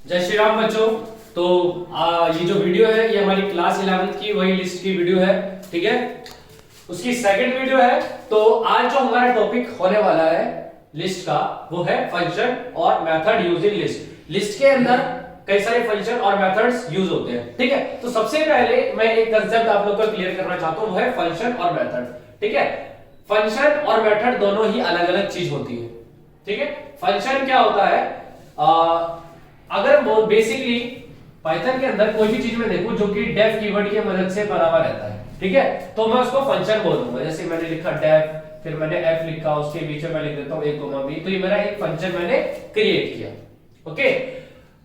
जय श्री राम बच्चों। तो ये जो वीडियो है ये हमारी क्लास 11th की वही लिस्ट की वीडियो है, ठीक है। उसकी सेकंड वीडियो है। तो आज जो हमारा टॉपिक होने वाला है लिस्ट का वो है फंक्शन और मेथड यूजिंग लिस्ट। लिस्ट के अंदर कई सारे फंक्शन और मेथड्स यूज होते हैं, ठीक है। तो सबसे पहले मैं एक कंसेप्ट आप लोग को क्लियर करना चाहता हूं, वो है फंक्शन और मेथड, ठीक है। फंक्शन और मेथड दोनों ही अलग अलग चीज होती है, ठीक है। फंक्शन क्या होता है, अगर बेसिकली पाइथन के अंदर कोई भी चीज में देखूं जो कि डेफ कीवर्ड की मदद से बना हुआ रहता है, ठीक है, तो मैं उसको फंक्शन बोलूंगा। जैसे मैंने लिखा डेफ, फिर मैंने एफ लिखा, उसके बीच में मैं लिख देता हूं एक कोमा बी, तो ये मेरा एक फंक्शन मैंने क्रिएट किया, ओके।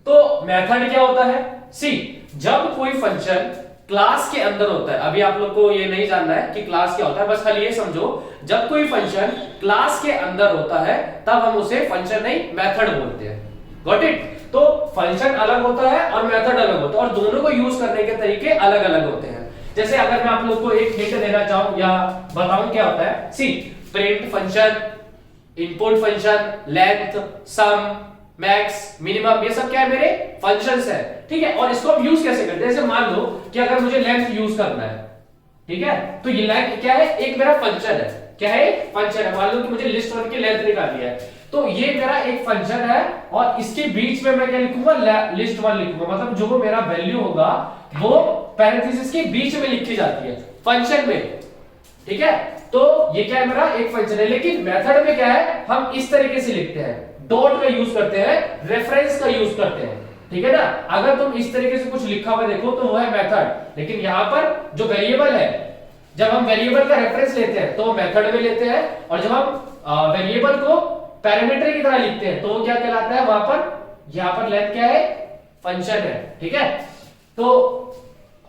तो मेथड क्या होता है, सी जब कोई फंक्शन क्लास के अंदर होता है, अभी आप लोग को ये नहीं जानना है कि क्लास क्या होता है, बस खाली ये समझो जब कोई फंक्शन क्लास के अंदर होता है तब हम उसे फंक्शन नहीं मेथड बोलते हैं, गॉट इट। तो फंक्शन अलग होता है और मेथड अलग होता है और दोनों को यूज करने के तरीके अलग अलग होते हैं। जैसे अगर मैं आप लोग को एक हिंट देना चाहूं या बताऊं क्या होता है, C print function, input function, length, sum, max, minimum, ये सब क्या है मेरे फंक्शंस है, ठीक है। और इसको हम यूज कैसे करते हैं, जैसे मान लो कि अगर मुझे लेंथ यूज करना है, ठीक है, तो ये लेंथ क्या है, एक मेरा फंक्शन है, क्या है, फंक्शन है। मान लो कि मुझे लिस्ट वन की लेंथ निकालनी है, तो ये मेरा एक फंक्शन है और इसके बीच में मैं क्या लिखूंगा, लिस्ट वन लिखूंगा। मतलब जो मेरा वैल्यू होगा वो पैरेंथेसिस के बीच में लिखी जाती है फंक्शन में, ठीक है। तो ये क्या है, मेरा एक फंक्शन है। लेकिन मेथड में क्या है, हम इस तरीके से लिखते हैं, डॉट का यूज करते हैं, रेफरेंस का यूज करते हैं, ठीक है ना। अगर तुम इस तरीके से कुछ लिखा हुआ देखो तो वो है मेथड, लेकिन यहां पर जो वेरिएबल है, जब हम वेरिएबल का रेफरेंस लेते हैं तो मेथड में लेते हैं, और जब हम वेरिएबल को पैरामीटर की तरह लिखते हैं तो क्या कहलाता है, वहां पर यहां पर लेंथ क्या है, फंक्शन है, ठीक है। तो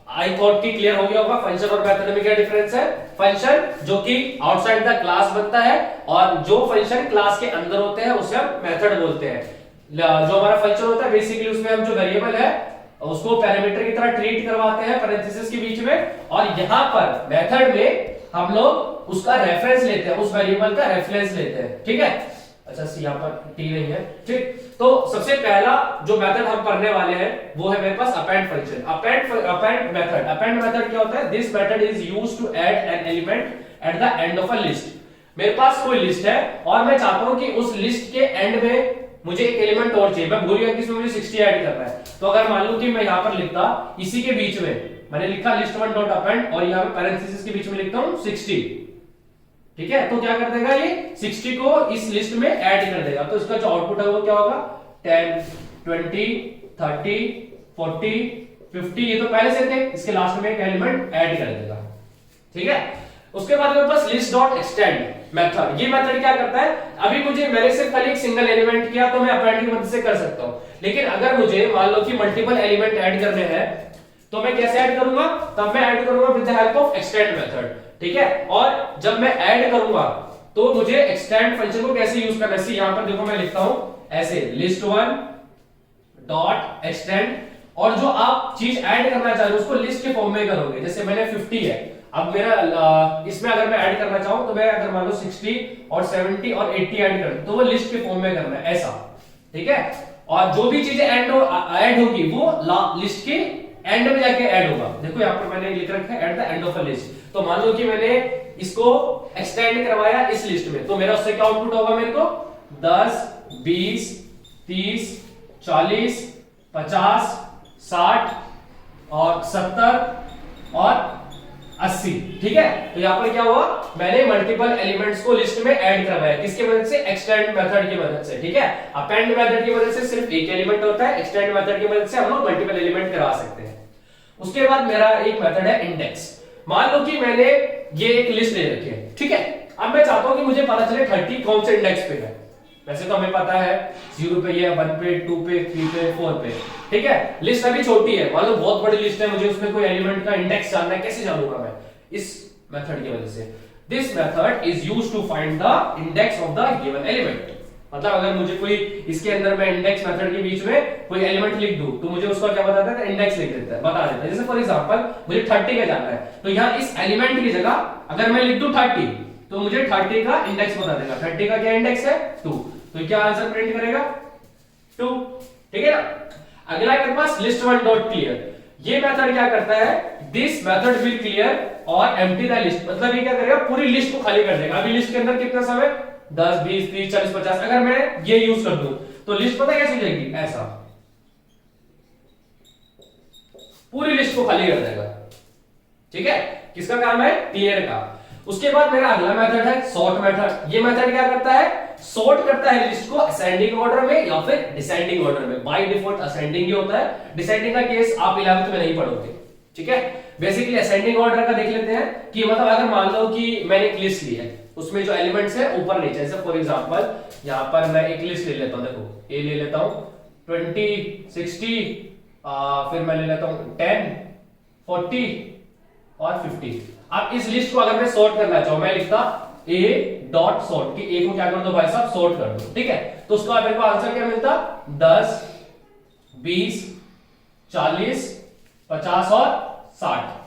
आई थॉट की क्लियर हो गया होगा फंक्शन और मेथड में क्या डिफरेंस है। फंक्शन जो कि आउटसाइड द क्लास बनता है और जो फंक्शन क्लास के अंदर होते हैं उसे हम मेथड बोलते हैं। जो हमारा फंक्शन होता है बेसिकली उसमें हम जो वेरिएबल है उसको पैरामीटर की तरह ट्रीट करवाते हैं पैरेंथेसिस के बीच में, और यहां पर मेथड में हम लोग उसका रेफरेंस लेते हैं, उस वेरिएबल का रेफरेंस लेते हैं, ठीक है। अच्छा सी यहाँ पर टी नहीं है, ठीक। तो सबसे पहला जो मेथड हम पढ़ने वाले हैं वो है मेरे पास append function, append method. Append method क्या होता है, this method is used to add an element at the end of a list. मेरे पास कोई लिस्ट है और मैं चाहता हूं कि उस लिस्ट के एंड में मुझे एक एलिमेंट और चाहिए, मैं भूल गया कि इसमें मुझे 60 ऐड करना है। तो अगर मान लो कि मैं यहां पर लिखता इसी के बीच में मैंने लिखा लिस्ट वन डॉट अपेंड और यहां पे पैरेंथेसिस के बीच में लिखता हूं 60, ठीक है। तो क्या कर देगा ये 60 को इस लिस्ट में ऐड कर देगा। तो इसका जो आउटपुट है वो क्या होगा, 10, 20, 30, 40, 50, ये तो पहले से थे, इसके लास्ट में एक एलिमेंट ऐड कर देगा, ठीक है। उसके बाद मेरे पास लिस्ट डॉट एक्सटेंड मेथड, ये मेथड क्या करता है, अभी मुझे मेरे से खाली एक सिंगल एलिमेंट किया तो मैं अपेंड की मदद से कर सकता हूं, लेकिन अगर मुझे मान लो कि मल्टीपल एलिमेंट ऐड करने हैं तो मैं कैसे ऐड करूंगा, तब मैं ऐड करूंगा with the help of extend method, ठीक है। और जब मैं ऐड करूंगा तो मुझे एक्सटेंड फंक्शन को कैसे यूज करना है, यहां पर देखो मैं लिखता हूं ऐसे लिस्ट वन डॉट एक्सटेंड, और जो आप चीज ऐड करना चाह रहे हो उसको लिस्ट के फॉर्म में करोगे। जैसे मैंने 50 है, अब मेरा इसमें अगर मैं ऐड करना चाहूं तो मैं अगर मान लो 60 और 70 और 80 ऐड करूं तो वो लिस्ट के फॉर्म में करना है ऐसा, ठीक है। और जो भी चीजें ऐड होगी वो लिस्ट के एंड में जाके ऐड होगा। देखो यहाँ पर मैंने लिख रखा है eight the end of a list. तो मान लो कि मैंने इसको एक्सटेंड करवाया इस लिस्ट में, तो मेरा उससे क्या आउटपुट होगा, मेरे को 10, 20, 30, 40, 50, 60 और 70 और 80, ठीक है। तो यहां पर क्या हुआ, मैंने मल्टीपल एलिमेंट्स को लिस्ट में ऐड करवाया, किसकी मदद से, एक्सटेंड मेथड की मदद से, ठीक है। अपेंड मेथड की मदद से सिर्फ एक एलिमेंट होता है, एक्सटेंड मेथड की मदद से हम लोग मल्टीपल एलिमेंट करा सकते हैं। उसके बाद मेरा एक मेथड है इंडेक्स। मान लो कि मैंने ये एक लिस्ट ले रखी है, ठीक है। अब मैं चाहता हूं कि मुझे पता चले 30 कौन से इंडेक्स पे है। वैसे तो हमें पता है 0 पे है, 1 पे, 2 पे, 3 पे, 4 पे, ठीक है। लिस्ट अभी छोटी है, मान लो बहुत बड़ी लिस्ट है, मुझे उसमें कोई एलिमेंट का इंडेक्स जानना है, कैसे जानूंगा मैं, इस मेथड की वजह से। This method is used to find the index of the given element. मतलब अगर मुझे कोई इसके अंदर मैं इंडेक्स मेथड के बीच में कोई एलिमेंट लिख दूं तो मुझे उसका क्या बताता है, इंडेक्स लिख देता है, बता देता है। जैसे फॉर एग्जांपल मुझे 30 का जानना है, तो यहां इस एलिमेंट की जगह अगर मैं लिख दूं 30 तो मुझे 30 का इंडेक्स बता देगा। 30 का क्या इंडेक्स है, 2, तो क्या आंसर प्रिंट करेगा, 2, ठीक है ना। अगला है मेरे पास लिस्ट वन डॉट क्लियर। ये मेथड क्या करता है, दिस मेथड विल क्लियर और एम्प्टी द लिस्ट, मतलब ये क्या करेगा, पूरी लिस्ट को खाली कर देगा। अभी लिस्ट के अंदर कितना समय, 10 20 30 40 50, अगर मैं ये यूज कर दूं तो लिस्ट पता कैसे हो जाएगी, ऐसा पूरी लिस्ट को खाली कर देगा। ठीक है, किसका काम है, क्लियर का। उसके बाद मेरा अगला मेथड है सॉर्ट मेथड। ये मेथड क्या करता है, सॉर्ट करता है लिस्ट को असेंडिंग ऑर्डर में या फिर डिसेंडिंग ऑर्डर में। बाय डिफॉल्ट असेंडिंग ही होता है, डिसेंडिंग का केस आप 11th में नहीं पढ़ोगे। ठीक है, बेसिकली असेंडिंग ऑर्डर का देख लेते हैं कि मतलब अगर मान लो कि मैंने एक लिस्ट ली है, उसमें जो एलिमेंट्स है ऊपर नीचे, जैसे फॉर एग्जांपल यहां पर मैं एक लिस्ट ले लेता हूं, देखो ए ले लेता हूं 20 60, फिर मैं ले लेता हूं 10 40 और 50। अब इस लिस्ट को अगर मैं सॉर्ट करना चाहूं, मैं लिखता a डॉट सॉर्ट कि a को क्या कर दो भाई साहब, सॉर्ट कर दो। ठीक है, तो उसका मेरे को आंसर क्या मिलता, 10 20 40 50 और 60।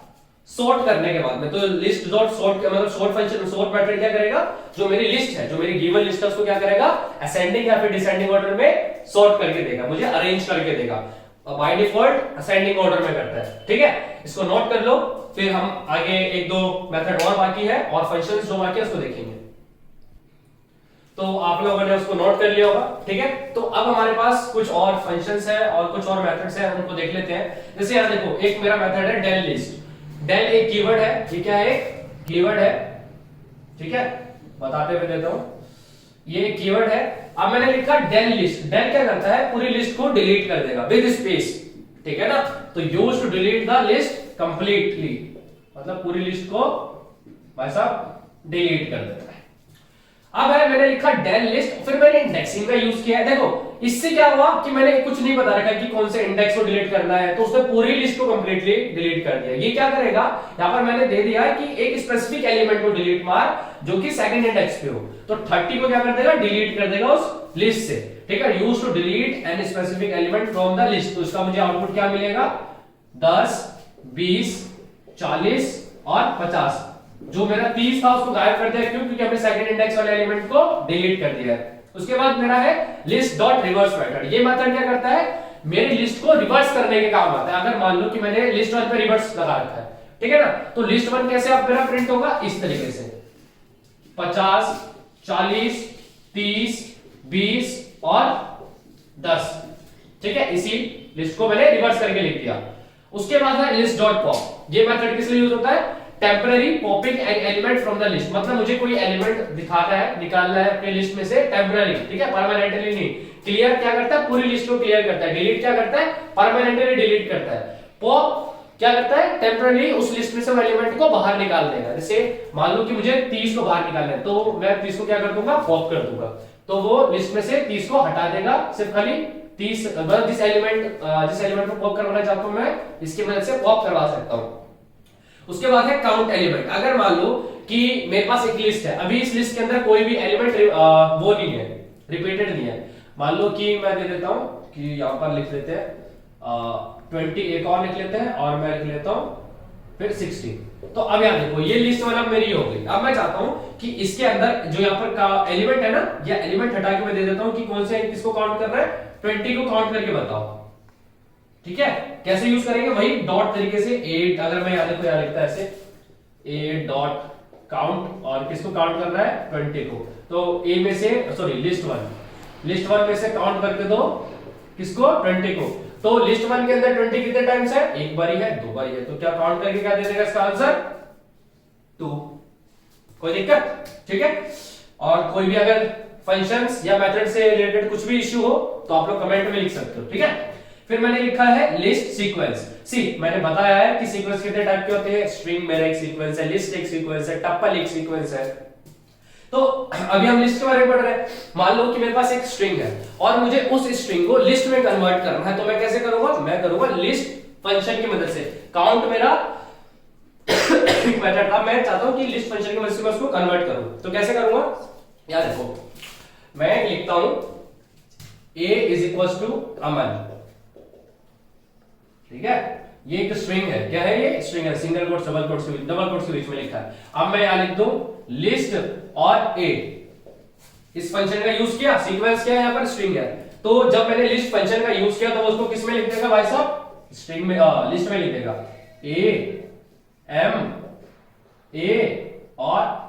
सॉर्ट करने के बाद में तो लिस्ट डॉट सॉर्ट, मतलब सॉर्ट फंक्शन, सॉर्ट मेथड क्या करेगा, जो मेरी लिस्ट है, जो मेरी गिवन लिस्ट है, उसको क्या करेगा, असेंडिंग या फिर डिसेंडिंग ऑर्डर में सॉर्ट करके देगा, मुझे अरेंज करके देगा। बाय डिफॉल्ट असेंडिंग ऑर्डर में करता है। ठीक है, इसको नोट कर लो, फिर हम आगे एक दो मेथड और बाकी है और फंक्शंस जो बाकी है उसको देखेंगे। तो आप लोगों ने उसको नोट कर लिया होगा। ठीक है, तो अब हमारे पास कुछ और फंक्शंस है और कुछ और मेथड्स है, हम उनको देख लेते हैं। जैसे यहां देखो, एक मेरा मेथड है डेल लिस्ट। डेल एक कीवर्ड है, ये क्या है, एक कीवर्ड है। ठीक है, बताते हुए देता हूं, ये एक कीवर्ड है। अब मैंने लिखा डेल लिस्ट। डेल क्या करता है, पूरी लिस्ट को डिलीट कर देगा विद स्पेस। ठीक है ना, तो use to delete the list completely, मतलब पूरी लिस्ट को भाई साहब डिलीट कर देता है। अब है मैंने लिखा डेल लिस्ट, फिर मैंने इंडेक्सिंग का यूज किया है। देखो इससे क्या हुआ कि मैंने कुछ नहीं बता रखा कि कौन से इंडेक्स को डिलीट करना है, तो उसने पूरी लिस्ट को कंप्लीटली डिलीट कर दिया। ये क्या करेगा, यहां पर मैंने दे दिया है कि एक स्पेसिफिक एलिमेंट को डिलीट मार जो कि सेकंड इंडेक्स पे हो, तो 30 को क्या कर देगा, डिलीट कर देगा उस लिस्ट से। ठीक है, use to delete any specific element from the list. तो इसका मुझे आउटपुट क्या मिलेगा, 10 20 40 और 50। जो मेरा 30 था उसको गायब कर दिया, क्यों, क्योंकि हमने सेकंड इंडेक्स वाले एलिमेंट को डिलीट कर दिया है। उसके बाद मेरा है लिस्ट डॉट रिवर्स मेथड। ये मेथड क्या करता है, मेरी लिस्ट को रिवर्स करने के काम आता है। अगर मान लो कि मैंने लिस्ट वन पे रिवर्स लगा रखा है, ठीक है ना, तो लिस्ट वन कैसे आप मेरा प्रिंट होगा, इस तरीके से 50 40 30 20 और 10। ठीक है, इसी लिस्ट को मैंने रिवर्स करके लिख दिया। उसके बाद है लिस्ट डॉट पॉप। ये मेथड किस लिए यूज होता है, temporary popping an element from the list. मतलब मुझे कोई एलिमेंट दिखाना है, निकालना है अपनी लिस्ट में से टेम्पररी, ठीक है, परमानेंटली नहीं। क्लियर क्या करता है, पूरी लिस्ट को क्लियर करता है। डिलीट क्या करता है, परमानेंटली डिलीट करता है। पॉप क्या करता है, टेम्पररी उस लिस्ट में से वो एलिमेंट को बाहर निकाल देगा। जैसे मान लो कि मुझे 30 को बाहर निकालना है, तो मैं 30 को क्या कर दूंगा, पॉप कर दूंगा, तो वो लिस्ट में से 30 को हटा देगा, सिर्फ खाली 30 जिस एलिमेंट को पॉप करवाना चाहता हूं मैं, इसकी मदद से पॉप करवा सकता हूं। उसके बाद है काउंट एलिमेंट। अगर मान लो कि मेरे पास एक लिस्ट है, अभी इस लिस्ट के अंदर कोई भी एलिमेंट वो नहीं है, रिपीटेड नहीं है। मान लो कि मैं दे देता हूं कि यहां पर लिख लेते हैं 20, एक और लिख लेते हैं, और मैं लिख लेता हूं फिर 60। तो अब यहां देखो ये लिस्ट वाला मेरी हो गई। अब मैं चाहता हूं कि इसके अंदर जो यहां पर का एलिमेंट है ना, ये एलिमेंट हटा के मैं दे देता हूं कि कौन से किसको काउंट कर रहा है, 20 को काउंट करके बताओ। ठीक है, कैसे यूज करेंगे, वही डॉट तरीके से 8, अगर मैं यहां देखो यहां लिखता है ऐसे 8 डॉट काउंट, और किसको काउंट कर रहा है, 20 को। तो ए में से सॉरी लिस्ट वन में से काउंट करके दो किसको, 20 को। तो लिस्ट वन के अंदर 20 कितने टाइम्स है, एक बारी है, दो बारी है, तो क्या काउंट करके क्या दे देगा इसका आंसर, 2। कोई दिक्कत, ठीक है। और कोई भी अगर फंक्शंस या मेथड से रिलेटेड कुछ भी इश्यू हो तो आप लोग कमेंट में लिख सकते हो, ठीक है। फिर मैंने लिखा है लिस्ट सीक्वेंस। सी मैंने बताया है कि सीक्वेंस कितने टाइप के होते हैं, स्ट्रिंग मेरा एक सीक्वेंस है, लिस्ट एक सीक्वेंस है, टप्पल एक सीक्वेंस है। तो अभी हम लिस्ट के बारे में पढ़ रहे हैं। मान लो कि मेरे पास एक स्ट्रिंग है और मुझे उस स्ट्रिंग को लिस्ट में कन्वर्ट करना है, तो मैं कैसे करूंगा, मैं करूंगा लिस्ट फंक्शन की मदद से। काउंट मेरा मेथड था, मैं चाहता हूं कि लिस्ट फंक्शन की मदद से मैं उसको कन्वर्ट करूं, तो कैसे करूंगा, यार देखो मैं लिखता हूं a इज इक्वल टू अमन, ठीक है। ये एक स्ट्रिंग है, क्या है ये, स्ट्रिंग है, सिंगल कोट्स डबल कोट्स के बीच में लिखा है। अब मैं यहां लिख दूं लिस्ट और a, इस फंक्शन का यूज किया, सीक्वेंस क्या है, यहां पर स्ट्रिंग है, तो जब मैंने लिस्ट फंक्शन का यूज किया तो उसको किस में लिख देगा भाई साहब, स्ट्रिंग में, लिस्ट में लिख देगा ए एम ए और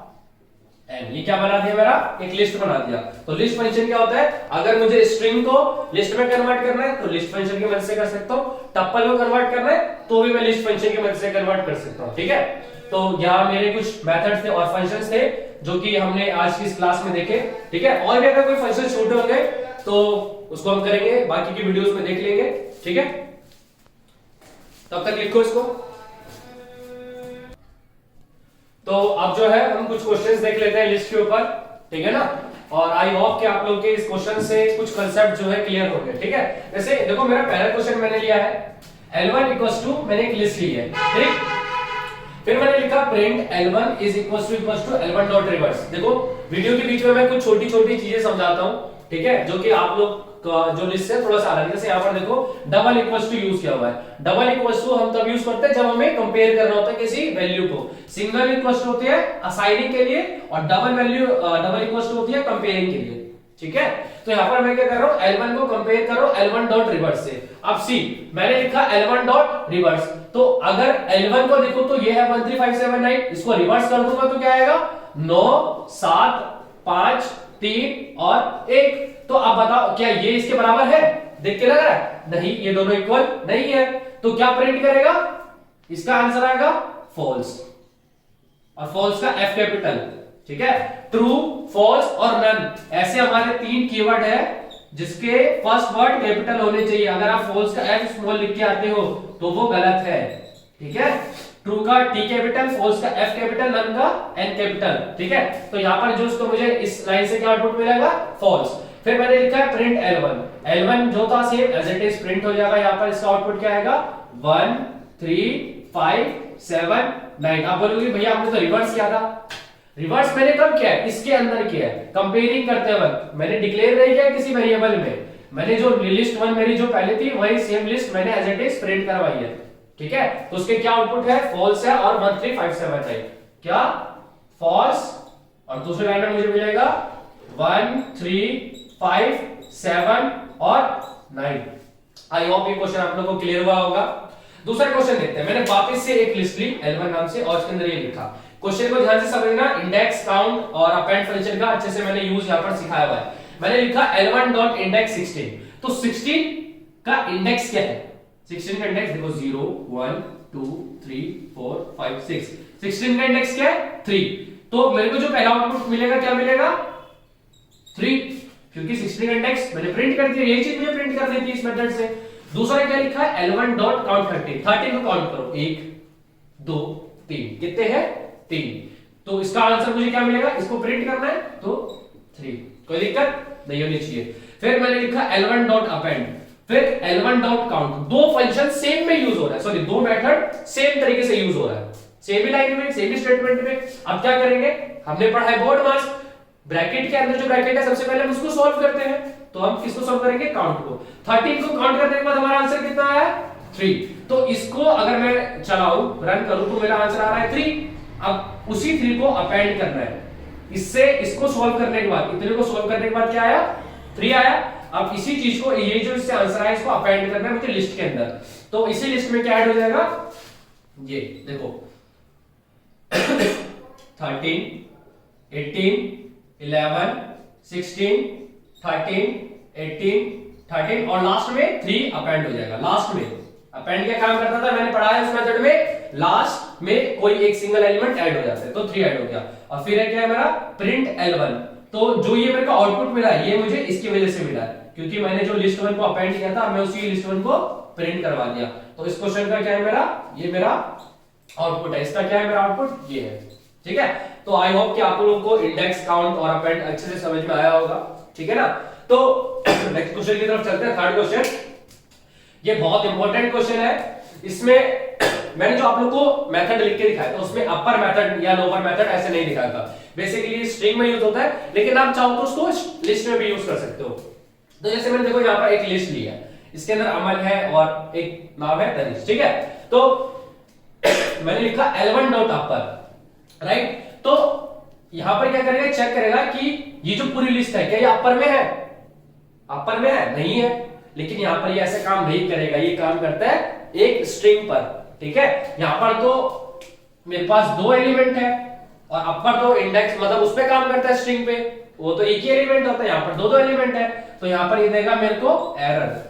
एन। ये क्या बना दिया, मेरा एक लिस्ट बना दिया। तो लिस्ट फंक्शन क्या होता है, अगर मुझे स्ट्रिंग को लिस्ट में कन्वर्ट करना है तो लिस्ट फंक्शन की मदद से कर सकता हूं, टप्पल को कन्वर्ट करना है तो भी मैं लिस्ट फंक्शन की मदद से कन्वर्ट कर सकता हूं। ठीक है, तो यहाँ मेरे कुछ मेथड्स थे और फंक्शंस थे जो कि हमने आज की इस क्लास में देखे। ठीक है, और भी अगर कोई फंक्शन छूटे होंगे तो उसको हम करेंगे, बाकी की वीडियोस में देख लेंगे। ठीक है, तब तक लिखो इसको। तो अब जो है हम कुछ क्वेश्चंस देख लेते हैं लिस्ट के ऊपर, ठीक है ना, और आई होप कि आप लोग के इस क्वेश्चन से कुछ कंसेप्ट जो है क्लियर हो गए। ठीक है, जैसे देखो मेरा पहला क्वेश्चन मैंने लिया है L1 इक्वल्स टू, मैंने एक लिस्ट ली है, ठीक, फिर मैंने लिखा print L1 is equals to L1 dot reverse. देखो वीडियो के बीच में मैं कुछ छोटी छोटी चीजें समझाता हूं, ठीक है, जो कि आप लोग जो लिस्ट है थोड़ा सा अलग है। जैसे यहाँ पर देखो डबल इक्वल्स टू यूज किया हुआ है। डबल इक्वल्स टू हम तब यूज करते हैं जब हमें कंपेयर करना होता है किसी वैल्यू को। सिंगल इक्वल्स टू होती है असाइनिंग के लिए और डबल इक्वल्स टू होती है कंपेयरिंग के लिए। ठीक है, तो यहाँ पर मैं क्या कर रहा हूँ, L1 को कंपेयर करो L1 डॉट रिवर्स से। अब सी मैंने लिखा L1 डॉट रिवर्स, तो अगर L1 को देखो तो ये है 13579, इसको रिवर्स कर दूंगा तो क्या आएगा 9 7 5 3 और 1। तो अब बताओ क्या ये इसके बराबर है, देख के लग रहा है, नहीं, ये दोनों इक्वल नहीं है। तो क्या प्रिंट करेगा, इसका आंसर आएगा फॉल्स, और फॉल्स का F कैपिटल। ठीक है, ट्रू, फॉल्स और नन, ऐसे हमारे 3 कीवर्ड है जिसके फर्स्ट वर्ड कैपिटल होने चाहिए। अगर आप फॉल्स का F स्मॉल लिख के आते हो तो वो गलत है। ठीक है, ट्रू का T कैपिटल, फॉल्स का F कैपिटल, नन का N कैपिटल। ठीक है, तो यहां पर जो उसको मुझे इस लाइन से क्या आउटपुट मिलेगा, फॉल्स। फिर मैंने लिखा है प्रिंट L1 जो था same as it is print हो जाएगा। यहां पर इसका आउटपुट क्या आएगा 1 3 5 7 9। आप बोलोगे भैया आपने तो रिवर्स किया था। रिवर्स मैंने कब किया है, इसके अंदर किया है, कंपेयरिंग करते वक्त। मैंने डिक्लेयर नहीं किया किसी वेरिएबल में, मैंने जो लिस्ट 1 मेरी जो पहले थी वही सेम लिस्ट मैंने एज इट इज प्रिंट करवाई है। ठीक है, तो उसके क्या आउटपुट है, फॉल्स है और 13579 है, क्या फॉल्स। और दूसरे लाइन में मुझे मिलेगा 1 3 5 7 और 9। आई होप ये क्वेश्चन आप लोगों को क्लियर हुआ होगा। दूसरा क्वेश्चन देखते हैं। मैंने वापस से एक लिस्ट ली L1 नाम से और इसके अंदर ये लिखा। क्वेश्चन को ध्यान से समझना, इंडेक्स, काउंट और अपेंड फंक्शन का अच्छे से मैंने यूज यहां पर सिखाया हुआ है। मैंने लिखा L1 डॉट इंडेक्स 16। तो 16 का इंडेक्स क्या है, 16 का इंडेक्स देखो 0 1 2 3 4 5 6। 16 का इंडेक्स क्या है 3। तो मेरे को जो पहला आउटपुट मिलेगा क्या मिलेगा 3, क्योंकि 16 का इंडेक्स मैंने प्रिंट कर दिया। यही चीज मुझे प्रिंट कर देती है इस मेथड से। दूसरा क्या लिखा है L1 डॉट काउंट 13 को काउंट करो 1 2 3, कितने हैं 3। तो इसका आंसर मुझे क्या मिलेगा, इसको प्रिंट करना है तो 3, कोई दिक्कत नहीं होनी चाहिए। फिर मैंने लिखा L1 डॉट अपेंड, फिर L1 डॉट काउंट। दो फंक्शन सेम में यूज हो रहा है, सॉरी दो मेथड सेम तरीके से यूज हो रहा है, सेम ही लाइन में, सेम ही स्टेटमेंट में। अब क्या करेंगे, हमने पढ़ा है बोर्ड मास, ब्रैकेट के अंदर जो ब्रैकेट है सबसे पहले हम उसको सॉल्व करते हैं। तो हम किसको सॉल्व करेंगे, काउंट को। 13 को काउंट करने के बाद हमारा आंसर कितना आया 3। तो इसको अगर मैं चलाऊं, रन करूं तो मेरा आंसर आ रहा है 3। अब उसी 3 को अपेंड करना है इससे, इसको सॉल्व करने के बाद, इतने को सॉल्व करने के बाद क्या आया 3 आया। अब इसी चीज को, ये जो इससे आंसर आया इसको अपेंड करना है मुझे लिस्ट के अंदर। तो इसी लिस्ट में क्या ऐड हो जाएगा, ये देखो 13 18 11 16 13 18 13 और लास्ट में 3 अपेंड हो जाएगा। लास्ट में अपेंड क्या काम करता था, मैंने पढ़ा है उस मेथड में, लास्ट में कोई एक सिंगल एलिमेंट ऐड हो जाता है, तो 3 ऐड हो गया। और फिर है क्या है मेरा प्रिंट L1। तो जो ये मेरे को आउटपुट मिला ये मुझे इसकी वजह से मिला है, क्योंकि मैंने जो लिस्ट 1 को अपेंड किया था मैं उसी लिस्ट 1 को प्रिंट करवा दिया। तो इस क्वेश्चन का क्या है मेरा, ये मेरा आउटपुट है। इसका क्या है मेरा आउटपुट, ये है। ठीक है, तो आई होप कि आप लोगों को इंडेक्स, काउंट और अपेंड अच्छे से समझ में आया होगा। ठीक है ना, तो नेक्स्ट क्वेश्चन की तरफ चलते हैं। थर्ड क्वेश्चन, ये बहुत इंपॉर्टेंट क्वेश्चन है। इसमें मैंने जो आप लोग को मेथड लिख के दिखाया था उसमें अपर मेथड या लोअर मेथड ऐसे नहीं दिखाया था। बेसिकली स्ट्रिंग में यूज होता है, लेकिन आप चाहो तो उसको लिस्ट में भी यूज कर सकते हो। तो जैसे मैंने देखो यहाँ पर एक लिस्ट ली है, इसके अंदर अमल है और एक नाम है तनिष। ठीक है, तो मैंने लिखा L1 डॉट अपर, राइट। तो यहां पर क्या करेगा, चेक करेगा कि ये जो पूरी लिस्ट है क्या ये अपर में है, अपर में है नहीं है, लेकिन यहाँ पर ये ऐसे काम नहीं करेगा, ये काम करता है एक स्ट्रिंग पर, ठीक है। यहाँ पर तो मेरे पास दो एलिमेंट है और अपर तो इंडेक्स मतलब उस पे काम करता है स्ट्रिंग पे, वो तो एक ही एलिमेंट होता है, यहाँ पर दो दो एलिमेंट है, तो यहाँ पर ये देगा मेरे को एरर,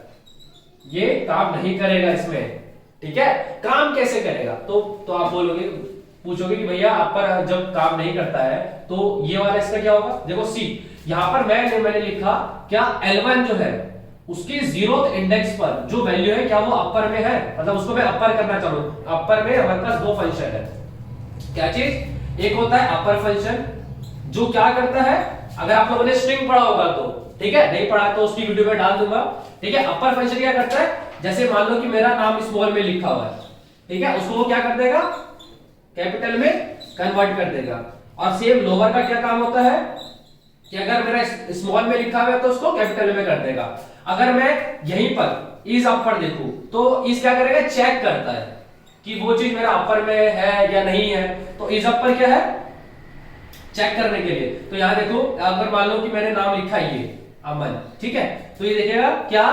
ये काम नहीं करेगा इसमें, ठीक है। काम कैसे करेगा? तो आप बोलोगे, पूछोगे कि भैया अपर जब काम नहीं करता है तो ये वाला इसका क्या होगा? देखो सी, यहां पर मैंने लिखा क्या L1 जो है उसकी 0th इंडेक्स पर जो वैल्यू है क्या वो अपर में है, मतलब उसको मैं अपर करना चाहूँ। अपर में हमारे पास दो फंक्शन है, क्या चीज? एक होता है अपर फंक्शन जो क्या करता है, अगर आप लोगों ने स्ट्रिंग पढ़ा होगा तो ठीक है, नहीं पढ़ा तो उसकी वीडियो में डाल दूंगा, ठीक है। अपर फंक्शन क्या करता है, जैसे मान लो कि मेरा नाम स्मॉल में लिखा हुआ है, ठीक है, उसको वो क्या कर देगा, कैपिटल में कन्वर्ट कर देगा। और सेम लोअर का क्या काम होता है कि अगर मेरा स्मॉल में लिखा हुआ है तो उसको कैपिटल में कर देगा। अगर मैं यहीं पर इज अपर देखूं तो इज क्या करेगा, चेक करता है कि वो चीज मेरा अपर में है या नहीं है, तो इज अपर क्या है, चेक करने के लिए। तो यहां देखो, अगर मान लो कि मैंने नाम लिखा है ये अमन, ठीक है, तो ये देखेगा क्या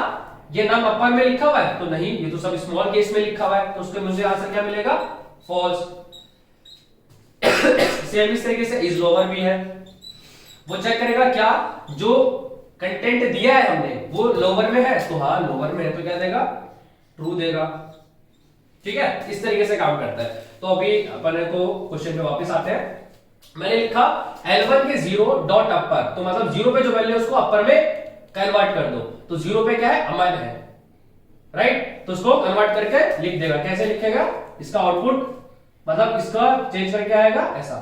ये नाम अपर में लिखा हुआ है, तो नहीं, ये तो सब स्मॉल केस में लिखा हुआ है, तो उसके मुझे आंसर क्या मिलेगा, फॉल्स। सेम इस तरीके से इज लोअर भी है, वो चेक करेगा क्या जो कंटेंट दिया है हमने वो लोअर में है, तो हाँ लोअर में है, तो क्या देगा, ट्रू देगा, ठीक है। इस तरीके से काम करता है। तो अभी अपन को क्वेश्चन पे वापस आते हैं। मैंने लिखा L1 के 0 डॉट अपर, तो मतलब 0 पे जो वैल्यू है उसको अपर में कन्वर्ट कर दो, तो 0 पे क्या है, अमन है, राइट, तो उसको कन्वर्ट करके लिख देगा। कैसे लिखेगा, इसका आउटपुट मतलब इसका चेंज करके आएगा ऐसा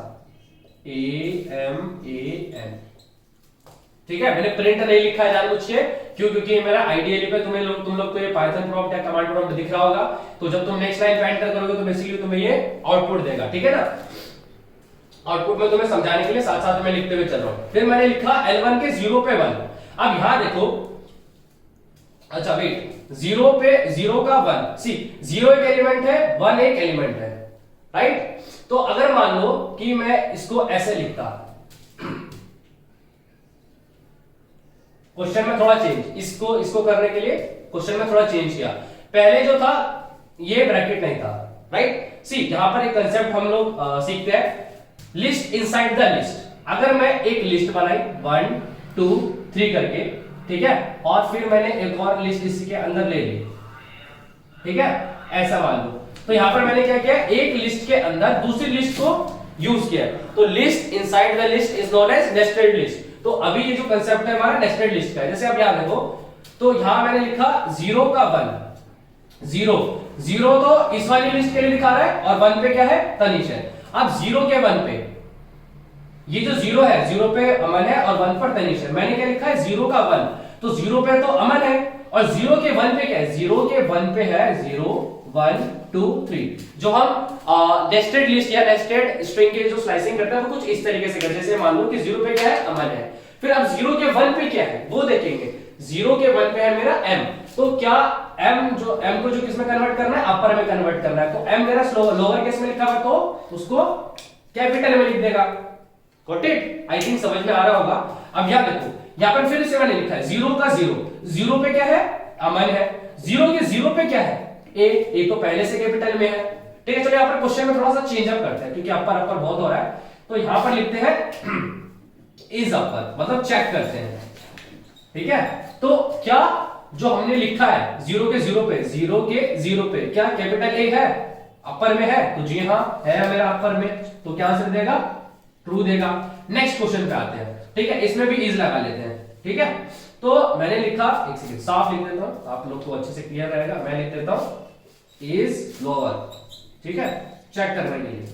AMAN, ठीक है। मैंने प्रिंट नहीं लिखा है जानबूझ के, क्यों? क्योंकि मेरा आइडियली पे तुम लोग को ये पाइथन प्रॉम्प्ट या कमांड प्रॉम्प्ट दिख रहा होगा, तो जब तुम नेक्स्ट लाइन पे एंटर करोगे तो बेसिकली तुम्हें ये आउटपुट देगा, ठीक है ना। आउटपुट में तुम्हें समझाने के लिए साथ साथ में लिखते हुए चल रहा हूं। फिर मैंने लिखा L1 के 0 पे 1। अब यहां देखो, अच्छा वेट, 0 पे 0 का 1, सी 0 एक एलिमेंट है, 1 एक एलिमेंट है, राइट। तो अगर मान लो कि मैं इसको ऐसे लिखता, क्वेश्चन में थोड़ा चेंज, इसको करने के लिए क्वेश्चन में थोड़ा चेंज किया। पहले जो था ये ब्रैकेट नहीं था, राइट। सी यहां पर एक कंसेप्ट हम लोग सीखते हैं, लिस्ट इनसाइड द लिस्ट। अगर मैं एक लिस्ट बनाई 1 2 3 करके, ठीक है, और फिर मैंने एक और लिस्ट इसके अंदर ले ली, ठीक है, ऐसा मान लो, तो यहां पर मैंने क्या किया, एक लिस्ट के अंदर दूसरी लिस्ट को यूज किया, तो list inside the list is known as nested list. तो अभी ये जो कंसेप्ट है हमारा नेस्टेड लिस्ट का है। जैसे अब याद रखो, तो यहां मैंने लिखा 0 का 1, 0 तो इस वाली लिस्ट के लिए लिखा रहा है, और 1 पे क्या है, तनिष है। अब 0 के 1 पे, ये जो 0 है, 0 पे अमन है और 1 पर तनिष है, मैंने क्या लिखा है, 0 का 1, तो 0 पे तो अमन है, और 0 के 1 पे क्या है, 0 के 1 पे है 0 1 2 3। जो हम नेस्टेड लिस्ट या नेस्टेड स्ट्रिंग के जो स्लाइसिंग करते हैं वो कुछ इस तरीके से करते हैं। जैसे मान लो कि 0 पे क्या है, अमन है, फिर अब 0 के 1 पे क्या है वो देखेंगे। 0 के 1 पे है मेरा m, तो क्या m को जो किस में कन्वर्ट करना है, अपर में कन्वर्ट करना है, तो m मेरा लोअर केस में लिखा हुआ तो उसको कैपिटल में लिख देगा। Got it? आई थिंक समझ में आ रहा होगा। अब यहां देखो, यहां पर फिर से मैंने लिखा है 0 का 0 पे क्या है, अमन है, 0 के 0 पे क्या है, ए तो पहले से कैपिटल में है, ठीक है। चलो यहां पर क्वेश्चन में थोड़ा सा चेंज अप करते हैं क्योंकि अपर बहुत हो रहा है, तो यहां पर लिखते हैं इज अपर, मतलब चेक करते हैं, ठीक है। तो क्या जो हमने लिखा है 0 के 0 पे क्या कैपिटल ए है, अपर में है, तो जी हां है मेरा अपर में, तो क्या आंसर देगा, ट्रू देगा। नेक्स्ट क्वेश्चन पे आते हैं, ठीक है, इसमें भी इज लगा लेते हैं, ठीक है। तो मैंने लिखा, एक सेकंड साफ लिख देता हूं, आप लोग को अच्छे से क्लियर रहेगा, मैं लिख देता हूं इज लोअर, ठीक है, चेक करने के लिए।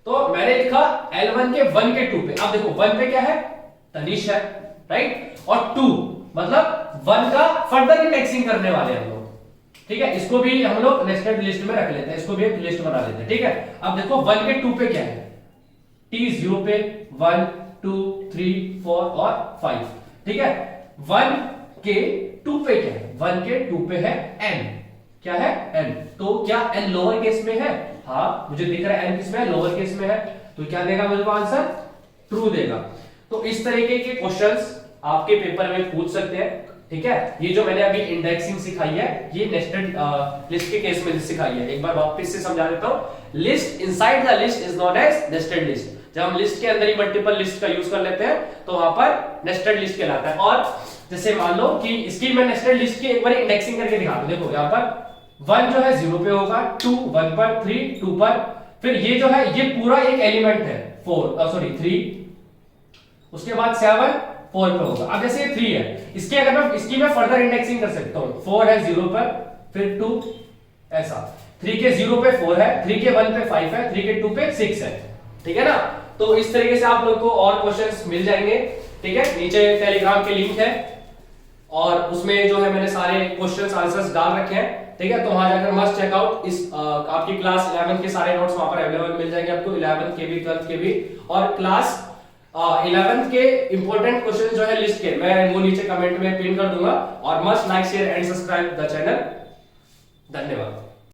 तो मैंने लिखा L1 के 1 के 2 पे, अब देखो 1 पे क्या है, तनिष है, राइट, और 2 मतलब 1 का फर्दर इंडेक्सिंग करने वाले हम लोग, ठीक है। इसको भी हम लोग नेस्टेड लिस्ट में रख लेते हैं, इसको भी एक लिस्ट बना लेते हैं, ठीक है। अब देखो 1 के 2 पे क्या है, T 0 पे 1 2 3 4 और 5, ठीक है। 1 के 2 पे क्या है, 1 के 2 पे है n, क्या है, n, तो क्या n लोअर केस में है, हाँ मुझे दिख रहा है n किस में है, लोअर केस में है, तो क्या देगा मुझे आंसर, ट्रू देगा। तो इस तरीके के क्वेश्चंस आपके पेपर में पूछ सकते हैं, ठीक है। ये जो मैंने अभी इंडेक्सिंग सिखाई है ये नेस्टेड लिस्ट के केस में सिखाई है। एक बार वापस से समझा देता हूं। List inside the list is known as nested list. जब हम लिस्ट के अंदर ही मल्टीपल लिस्ट का यूज कर लेते हैं तो वहां पर नेस्टेड लिस्ट कहलाता है। और जैसे मान लो कि इसकी मैं नेस्टेड लिस्ट की एक बार इंडेक्सिंग करके दिखा दूं। देखो यहां पर 1 जो है 0 पे होगा, 2 1 पर, 3 2 पर, फिर ये जो है ये पूरा एक एलिमेंट है 3, उसके बाद 7 4 पे होगा। अब जैसे ये 3 है, इसकी अगर मैं इसकी मैं फर्दर इंडेक्सिंग कर सकता हूं। 4 है 0 पर, फिर 2 ऐसा, 3 के 0 पे 4 है, 3 के 1 पे 5 है, 3 के 2 पे 6 है, ठीक है ना। तो इस तरीके से आप लोग को और क्वेश्चंस मिल जाएंगे, ठीक है। नीचे टेलीग्राम के लिंक है और उसमें जो है मैंने सारे क्वेश्चंस आंसर्स डाल रखे हैं, ठीक है। तो वहां जाकर मस्ट चेकआउट। इस आपकी क्लास 11 के सारे नोट्स वहां पर अवेलेबल मिल जाएंगे आपको, 11 के भी, 12 के भी। और क्लास 11 के इंपॉर्टेंट क्वेश्चन जो है लिस्ट के, मैं वो नीचे कमेंट में पिन कर दूंगा। और must like share and subscribe the channel. धन्यवाद।